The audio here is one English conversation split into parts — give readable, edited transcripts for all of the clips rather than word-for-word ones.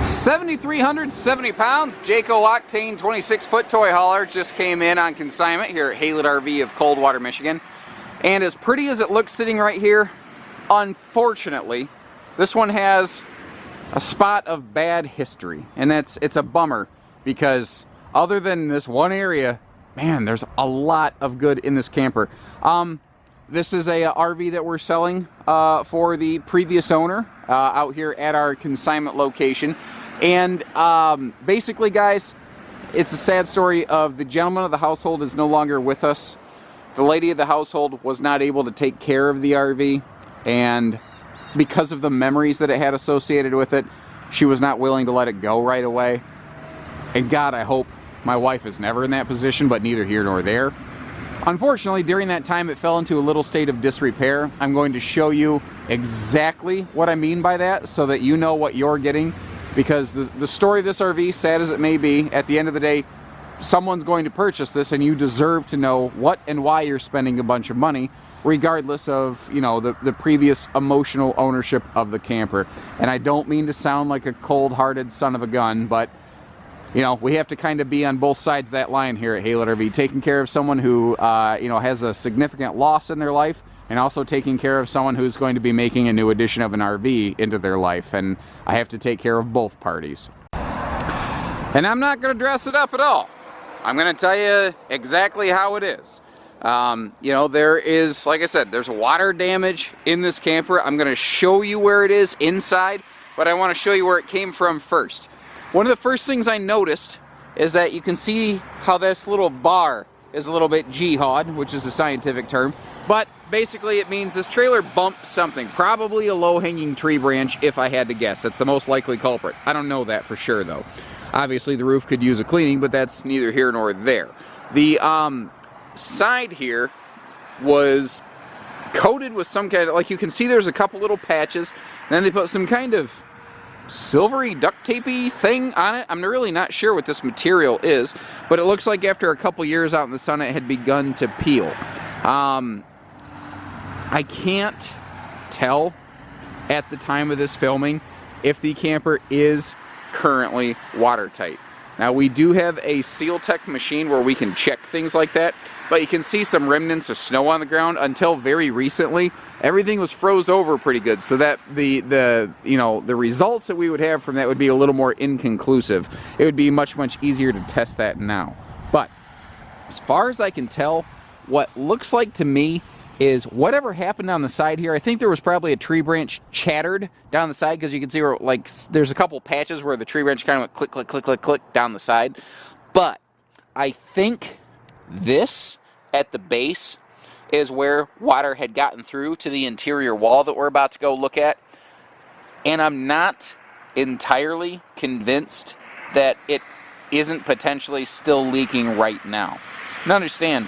7,370 pounds, Jayco Octane 26-foot toy hauler just came in on consignment here at Haylett RV of Coldwater, Michigan. And as pretty as it looks sitting right here, unfortunately, this one has a spot of bad history. And it's a bummer because other than this one area, man, there's a lot of good in this camper. This is a RV that we're selling for the previous owner out here at our consignment location. And basically, guys, it's a sad story of the gentleman of the household is no longer with us. The lady of the household was not able to take care of the RV, and because of the memories that it had associated with it, she was not willing to let it go right away. And God, I hope my wife is never in that position, but neither here nor there. Unfortunately, during that time, it fell into a little state of disrepair. I'm going to show you exactly what I mean by that so that you know what you're getting, because the story of this RV, sad as it may be, at the end of the day, someone's going to purchase this and you deserve to know what and why you're spending a bunch of money, regardless of, you know, the previous emotional ownership of the camper. And I don't mean to sound like a cold-hearted son of a gun, but you know, we have to kind of be on both sides of that line here at Haylett RV, taking care of someone who, you know, has a significant loss in their life, and also taking care of someone who's going to be making a new addition of an RV into their life. And I have to take care of both parties. And I'm not going to dress it up at all. I'm going to tell you exactly how it is. You know, there is, like I said, there's water damage in this camper. I'm going to show you where it is inside, but I want to show you where it came from first. One of the first things I noticed is that you can see how this little bar is a little bit jihad, which is a scientific term, but basically it means this trailer bumped something, probably a low-hanging tree branch if I had to guess. That's the most likely culprit. I don't know that for sure though. Obviously the roof could use a cleaning, but that's neither here nor there. The side here was coated with some kind of, like you can see there's a couple little patches, and then they put some kind of silvery duct tapey thing on it. I'm really not sure what this material is, but it looks like after a couple years out in the sun it had begun to peel. I can't tell at the time of this filming if the camper is currently watertight. Now we do have a Seal Tech machine where we can check things like that, but you can see some remnants of snow on the ground. Until very recently, everything was froze over pretty good, so that the you know, the results that we would have from that would be a little more inconclusive. It would be much easier to test that now. But as far as I can tell, what looks like to me is whatever happened on the side here. I think there was probably a tree branch chattered down the side, because you can see where, like, there's a couple patches where the tree branch kind of went click, click, click, click, click down the side. But I think this at the base is where water had gotten through to the interior wall that we're about to go look at. And I'm not entirely convinced that it isn't potentially still leaking right now. Now understand,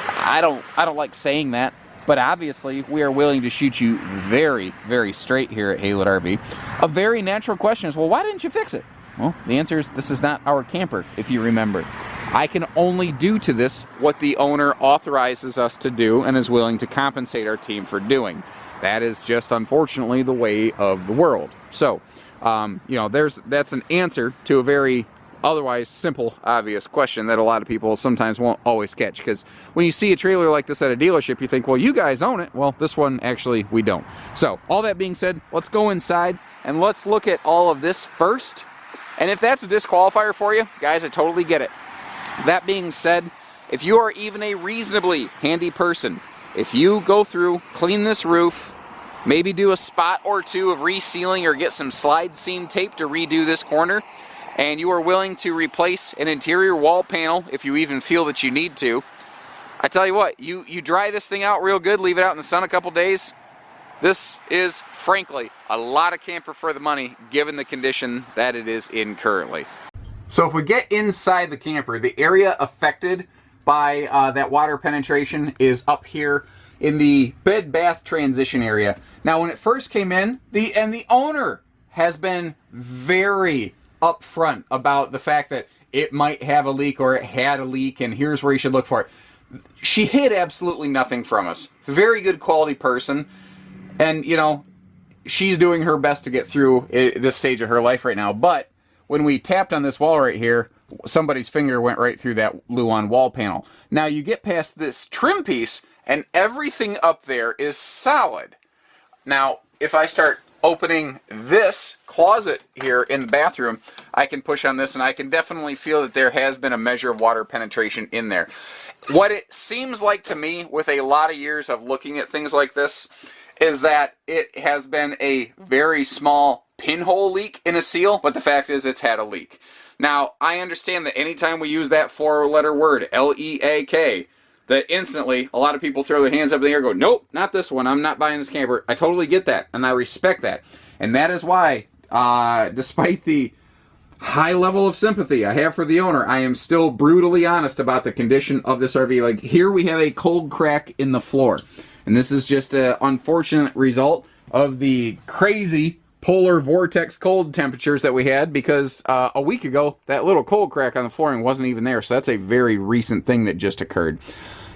I don't like saying that, but obviously we are willing to shoot you very, very straight here at Haylett RV. A very natural question is, well, why didn't you fix it? Well, the answer is this is not our camper, if you remember. I can only do to this what the owner authorizes us to do and is willing to compensate our team for doing. That is just, unfortunately, the way of the world. So, you know, that's an answer to a very otherwise simple, obvious question that a lot of people sometimes won't always catch. Because when you see a trailer like this at a dealership, you think, well, you guys own it. Well, this one, actually, we don't. So, all that being said, let's go inside and let's look at all of this first. And if that's a disqualifier for you, guys, I totally get it. That being said, if you are even a reasonably handy person, if you go through, clean this roof, maybe do a spot or two of resealing or get some slide seam tape to redo this corner, and you are willing to replace an interior wall panel if you even feel that you need to, I tell you what, you dry this thing out real good, leave it out in the sun a couple days. This is, frankly, a lot of camper for the money, given the condition that it is in currently. So if we get inside the camper, the area affected by that water penetration is up here in the bed-bath transition area. Now, when it first came in, the owner has been very upfront about the fact that it might have a leak or it had a leak, and here's where you should look for it. She hid absolutely nothing from us. Very good quality person. And, you know, she's doing her best to get through this stage of her life right now. But when we tapped on this wall right here, somebody's finger went right through that Luan wall panel. Now you get past this trim piece, and everything up there is solid. Now, if I start opening this closet here in the bathroom, I can push on this, and I can definitely feel that there has been a measure of water penetration in there. What it seems like to me, with a lot of years of looking at things like this, is that it has been a very small pinhole leak in a seal, but the fact is it's had a leak. Now, I understand that anytime we use that four-letter word, L-E-A-K, that instantly a lot of people throw their hands up in the air and go, nope, not this one, I'm not buying this camper. I totally get that, and I respect that. And that is why, despite the high level of sympathy I have for the owner, I am still brutally honest about the condition of this RV. Like, here we have a cold crack in the floor. And this is just an unfortunate result of the crazy polar vortex cold temperatures that we had, because a week ago, that little cold crack on the flooring wasn't even there. So that's a very recent thing that just occurred.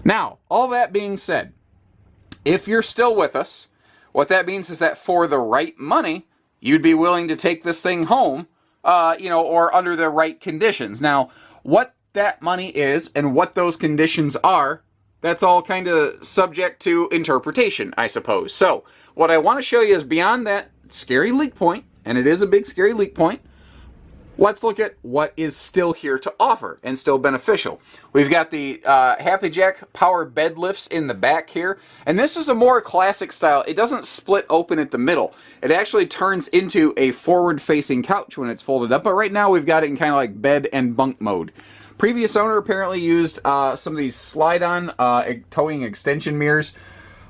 Now, all that being said, if you're still with us, what that means is that for the right money, you'd be willing to take this thing home, or under the right conditions. Now, what that money is and what those conditions are, that's all kind of subject to interpretation, I suppose. So, what I want to show you is beyond that scary leak point, and it is a big scary leak point, let's look at what is still here to offer and still beneficial. We've got the Happy Jack power bed lifts in the back here, and this is a more classic style. It doesn't split open at the middle. It actually turns into a forward-facing couch when it's folded up, but right now we've got it in kind of like bed and bunk mode. Previous owner apparently used some of these slide-on towing extension mirrors.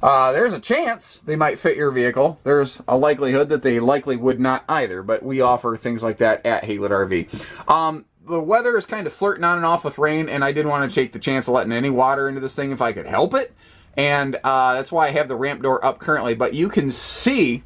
There's a chance they might fit your vehicle. There's a likelihood that they likely would not either, but we offer things like that at Haylet RV. The weather is kind of flirting on and off with rain, and I didn't want to take the chance of letting any water into this thing if I could help it. And that's why I have the ramp door up currently. But you can see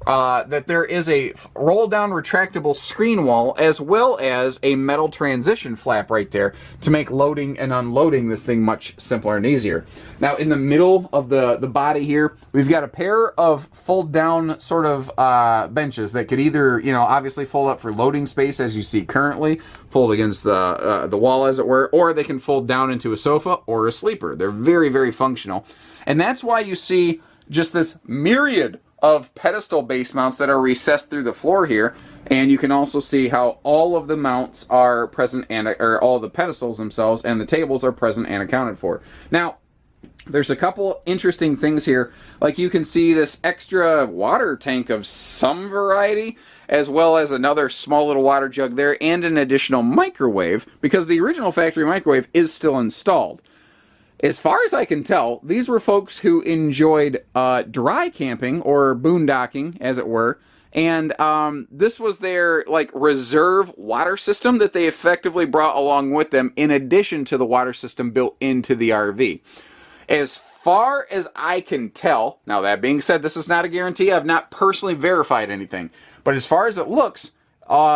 that there is a roll-down retractable screen wall, as well as a metal transition flap right there to make loading and unloading this thing much simpler and easier. Now, in the middle of the body here, we've got a pair of fold-down sort of benches that could either, obviously fold up for loading space, as you see currently, fold against the wall, as it were, or they can fold down into a sofa or a sleeper. They're very, very functional. And that's why you see just this myriad of pedestal base mounts that are recessed through the floor here, and you can also see how all of the mounts are present, or all the pedestals themselves and the tables are present and accounted for. Now, there's a couple interesting things here, like you can see this extra water tank of some variety, as well as another small little water jug there, and an additional microwave, because the original factory microwave is still installed. As far as I can tell, these were folks who enjoyed dry camping, or boondocking, as it were, and this was their reserve water system that they effectively brought along with them, in addition to the water system built into the RV. As far as I can tell, now that being said, this is not a guarantee, I've not personally verified anything, but as far as it looks,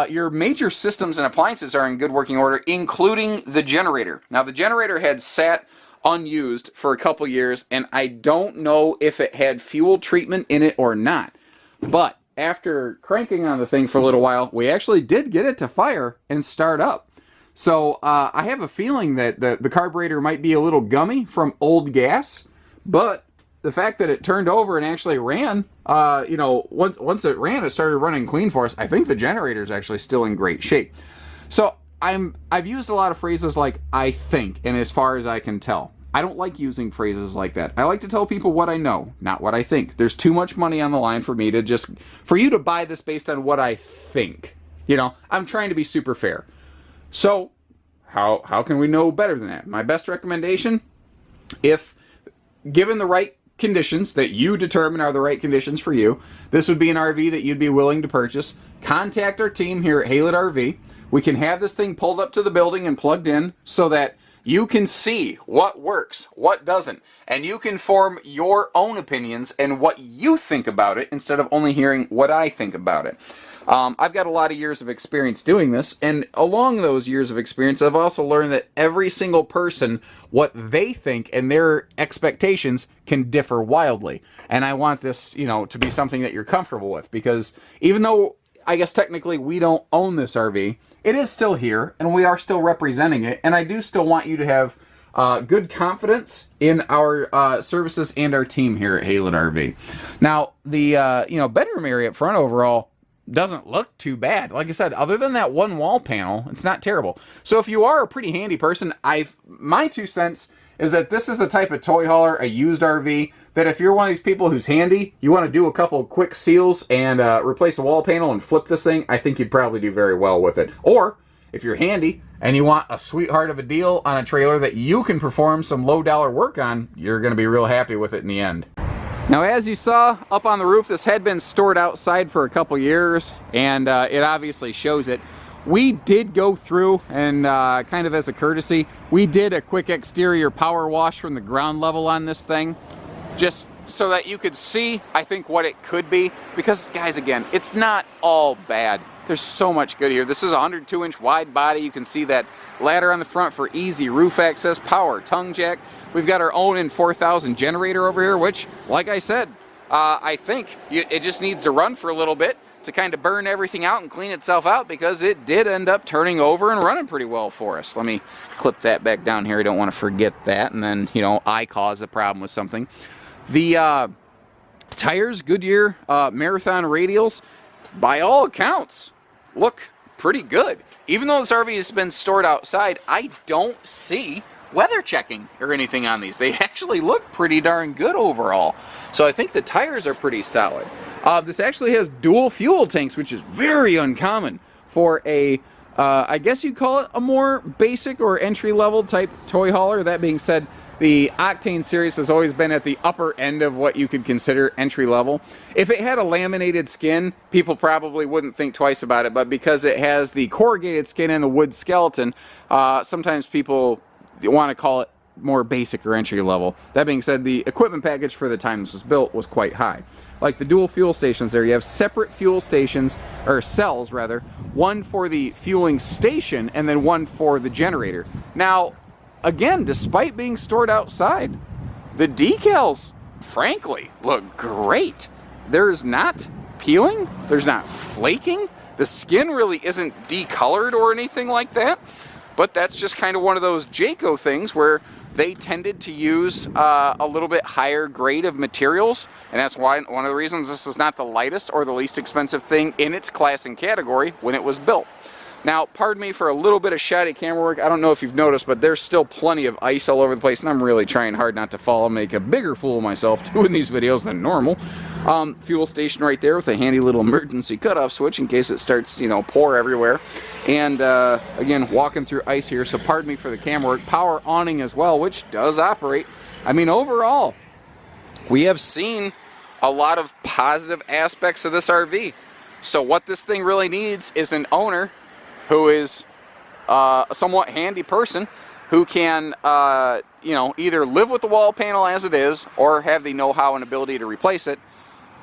your major systems and appliances are in good working order, including the generator. Now, the generator had sat unused for a couple years, and I don't know if it had fuel treatment in it or not. But after cranking on the thing for a little while, we actually did get it to fire and start up. So I have a feeling that the carburetor might be a little gummy from old gas, but the fact that it turned over and actually ran, once it ran, it started running clean for us. I think the generator is actually still in great shape. So I've used a lot of phrases like "I think" and "as far as I can tell." I don't like using phrases like that. I like to tell people what I know, not what I think. There's too much money on the line for me to for you to buy this based on what I think. I'm trying to be super fair. So, how can we know better than that? My best recommendation, if given the right conditions that you determine are the right conditions for you, this would be an RV that you'd be willing to purchase. Contact our team here at Haylet RV. We can have this thing pulled up to the building and plugged in so that You can see what works, what doesn't, and you can form your own opinions and what you think about it instead of only hearing what I think about it. I've got a lot of years of experience doing this, and along those years of experience, I've also learned that every single person, what they think and their expectations can differ wildly. And I want this, to be something that you're comfortable with, because even though I guess technically we don't own this RV, it is still here, and we are still representing it, and I do still want you to have good confidence in our services and our team here at Haylett RV. Now, the bedroom area up front overall doesn't look too bad. Like I said, other than that one wall panel, it's not terrible. So if you are a pretty handy person, my 2 cents is that this is the type of toy hauler, a used RV, that if you're one of these people who's handy, you want to do a couple of quick seals and replace the wall panel and flip this thing, I think you'd probably do very well with it. Or if you're handy and you want a sweetheart of a deal on a trailer that you can perform some low dollar work on, you're going to be real happy with it in the end. Now, as you saw up on the roof, this had been stored outside for a couple years, and it obviously shows it. We did go through, and kind of as a courtesy, we did a quick exterior power wash from the ground level on this thing, just so that you could see, I think, what it could be. Because, guys, again, it's not all bad. There's so much good here. This is a 102-inch wide body. You can see that ladder on the front for easy roof access, power tongue jack. We've got our own N4000 generator over here, which, like I said, I think it just needs to run for a little bit to kind of burn everything out and clean itself out, because it did end up turning over and running pretty well for us. Let me clip that back down here. I don't want to forget that, and then, I cause a problem with something. The tires, Goodyear Marathon radials, by all accounts, look pretty good. Even though this RV has been stored outside, I don't see weather checking or anything on these. They actually look pretty darn good overall. So I think the tires are pretty solid. This actually has dual fuel tanks, which is very uncommon for a, I guess you'd call it a more basic or entry-level type toy hauler. That being said, the Octane series has always been at the upper end of what you could consider entry-level. If it had a laminated skin, people probably wouldn't think twice about it, but because it has the corrugated skin and the wood skeleton, sometimes people want to call it more basic or entry level. That being said, the equipment package for the time this was built was quite high. Like the dual fuel stations there, you have separate fuel stations, or cells rather, one for the fueling station and then one for the generator. Now, again, despite being stored outside, the decals, frankly, look great. There's not peeling, there's not flaking, the skin really isn't decolored or anything like that. But that's just kind of one of those Jayco things where they tended to use a little bit higher grade of materials, and that's why one of the reasons this is not the lightest or the least expensive thing in its class and category when it was built. Now, pardon me for a little bit of shoddy camera work. I don't know if you've noticed, but there's still plenty of ice all over the place, and I'm really trying hard not to fall and make a bigger fool of myself doing these videos than normal. Fuel station right there with a handy little emergency cutoff switch in case it starts, pour everywhere. And again, walking through ice here, so pardon me for the camera work. Power awning as well, which does operate. I mean, overall, we have seen a lot of positive aspects of this RV. So what this thing really needs is an owner who is a somewhat handy person who can, either live with the wall panel as it is or have the know-how and ability to replace it,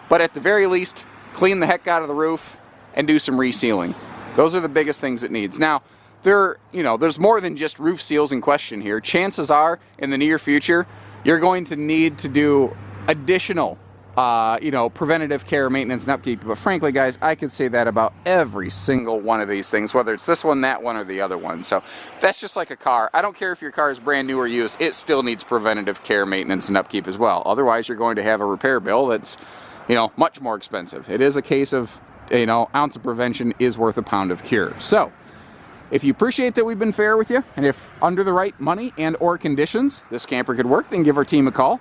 but at the very least, clean the heck out of the roof and do some resealing. Those are the biggest things it needs. Now, there's more than just roof seals in question here. Chances are, in the near future, you're going to need to do additional preventative care, maintenance, and upkeep. But frankly, guys, I could say that about every single one of these things, whether it's this one, that one, or the other one. So that's just like a car. I don't care if your car is brand new or used, it still needs preventative care, maintenance, and upkeep as well. Otherwise, you're going to have a repair bill that's, much more expensive. It is a case of, ounce of prevention is worth a pound of cure. So if you appreciate that we've been fair with you, and if under the right money and or conditions this camper could work, then give our team a call.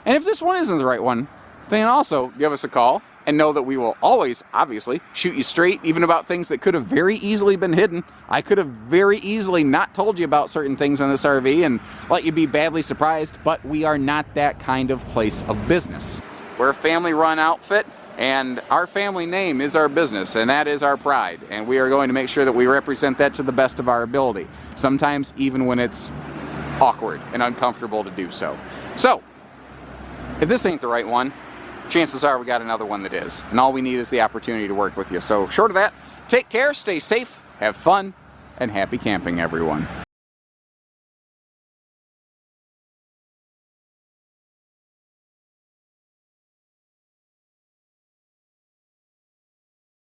And if this one isn't the right one, then also give us a call and know that we will always, obviously, shoot you straight, even about things that could have very easily been hidden. I could have very easily not told you about certain things on this RV and let you be badly surprised, but we are not that kind of place of business. We're a family-run outfit, and our family name is our business, and that is our pride, and we are going to make sure that we represent that to the best of our ability. Sometimes even when it's awkward and uncomfortable to do so. So, if this ain't the right one, chances are we got another one that is. And all we need is the opportunity to work with you. So, short of that, take care, stay safe, have fun, and happy camping, everyone.